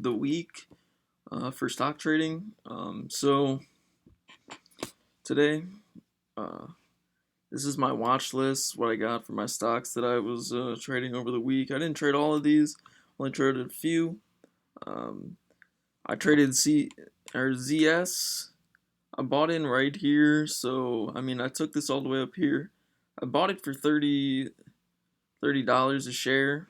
the week for stock trading. So today, uh, this is my watch list, what I got for my stocks that I was trading over the week. I didn't trade all of these, only traded a few. Um, I traded ZS. I bought in right here, so I mean I took this all the way up here. I bought it for $30 a share,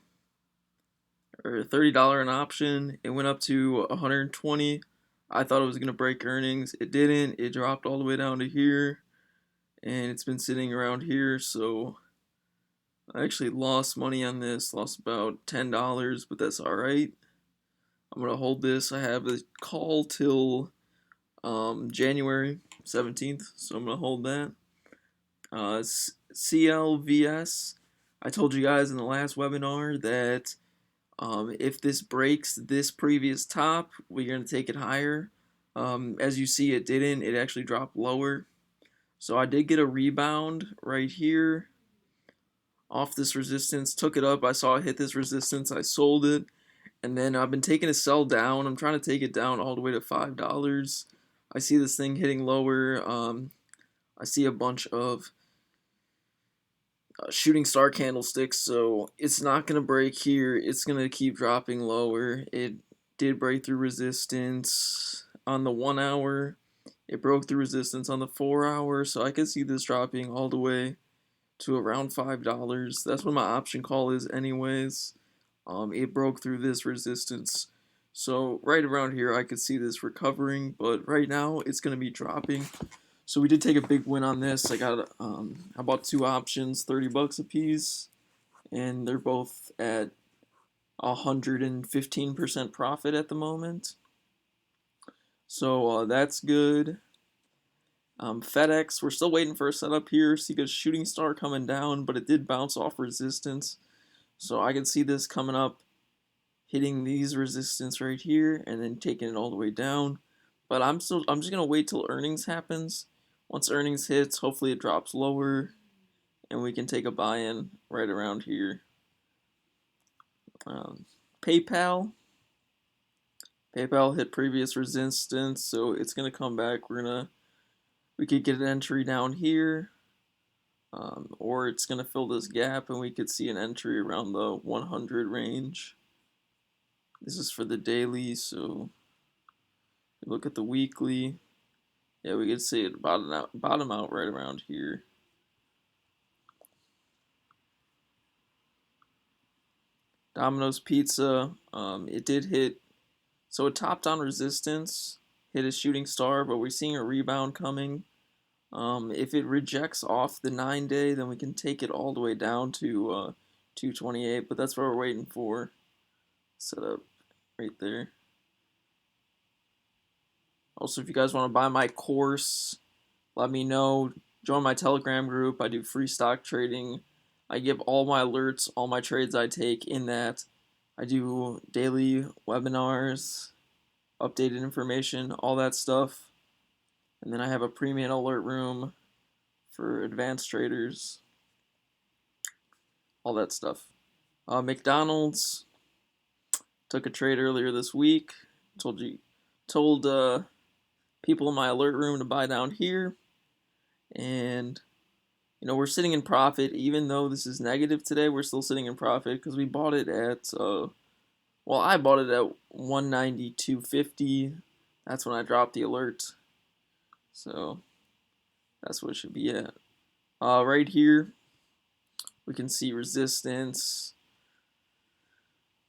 or $30 an option. It went up to 120. I thought it was gonna break earnings. It didn't. It dropped all the way down to here, and it's been sitting around here. So I actually lost money on this. Lost about $10, but that's all right. I'm gonna hold this. I have a call till January 17th, so I'm gonna hold that. CLVS. I told you guys in the last webinar that if this breaks this previous top, we're going to take it higher. As you see, it didn't. It actually dropped lower. So I did get a rebound right here off this resistance. Took it up. I saw it hit this resistance. I sold it. And then I've been taking a sell down. I'm trying to take it down all the way to $5. I see this thing hitting lower. I see a bunch of shooting star candlesticks, so it's not going to break here. It's going to keep dropping lower. It did break through resistance on the 1 hour. It broke through resistance on the 4 hour, so I could see this dropping all the way to around $5. That's what my option call is anyways. It broke through this resistance. So right around here I could see this recovering, but right now it's going to be dropping. So we did take a big win on this. I bought two options, $30 a piece, and they're both at 115% profit at the moment. So that's good. FedEx, we're still waiting for a setup here. See a shooting star coming down, but it did bounce off resistance. So I can see this coming up, hitting these resistance right here, and then taking it all the way down. But I'm just gonna wait till earnings happens. Once earnings hits, hopefully it drops lower, and we can take a buy-in right around here. Um, PayPal. PayPal hit previous resistance, so it's gonna come back. We could get an entry down here, or it's gonna fill this gap, and we could see an entry around the 100 range. This is for the daily, so look at the weekly. Yeah, we could see it bottom out right around here. Domino's Pizza, it did hit, so it topped on resistance, hit a shooting star, but we're seeing a rebound coming. If it rejects off the 9-day, then we can take it all the way down to 228, but that's what we're waiting for. Set up right there. Also, if you guys want to buy my course, let me know. Join my Telegram group. I do free stock trading. I give all my alerts, all my trades I take in that. I do daily webinars, updated information, all that stuff. And then I have a premium alert room for advanced traders, all that stuff. McDonald's, took a trade earlier this week. Told people in my alert room to buy down here, and we're sitting in profit. Even though this is negative today, we're still sitting in profit because we bought it at I bought it at 192.50. That's when I dropped the alert, so that's what it should be at. Right here we can see resistance,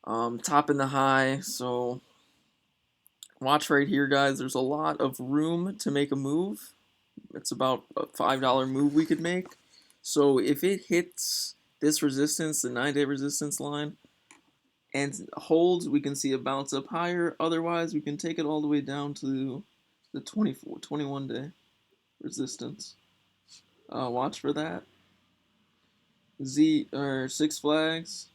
top in the high. So watch right here, guys. There's a lot of room to make a move. It's about a $5 move we could make. So if it hits this resistance, the 9-day resistance line, and holds, we can see a bounce up higher. Otherwise, we can take it all the way down to the 21-day resistance. Watch for that. Six Flags.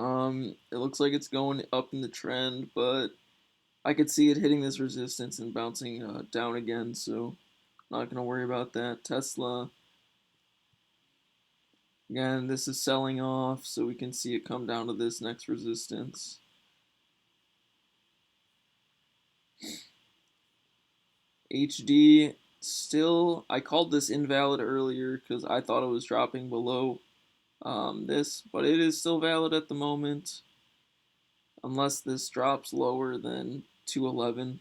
It looks like it's going up in the trend, but I could see it hitting this resistance and bouncing down again, so not going to worry about that. Tesla. Again, this is selling off, so we can see it come down to this next resistance. HD still, I called this invalid earlier because I thought it was dropping below this, but it is still valid at the moment unless this drops lower than 211.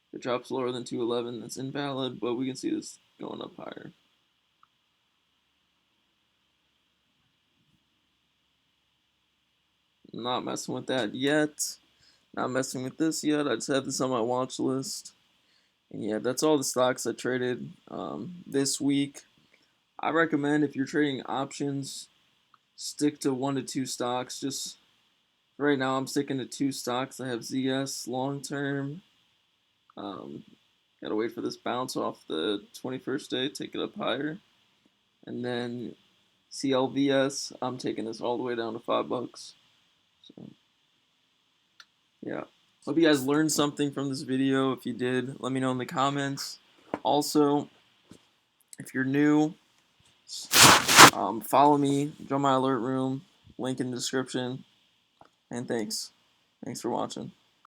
If it drops lower than 211, that's invalid, but we can see this going up higher. I'm not messing with that yet. Not messing with this yet. I just have this on my watch list. And yeah, that's all the stocks I traded this week. I recommend if you're trading options, stick to 1 to 2 stocks. Just right now, I'm sticking to 2 stocks. I have ZS long term. Gotta wait for this bounce off the 21st day, take it up higher, and then CLVS. I'm taking this all the way down to $5. So yeah, hope you guys learned something from this video. If you did, let me know in the comments. Also, if you're new, follow me, join my alert room, link in the description, and thanks for watching.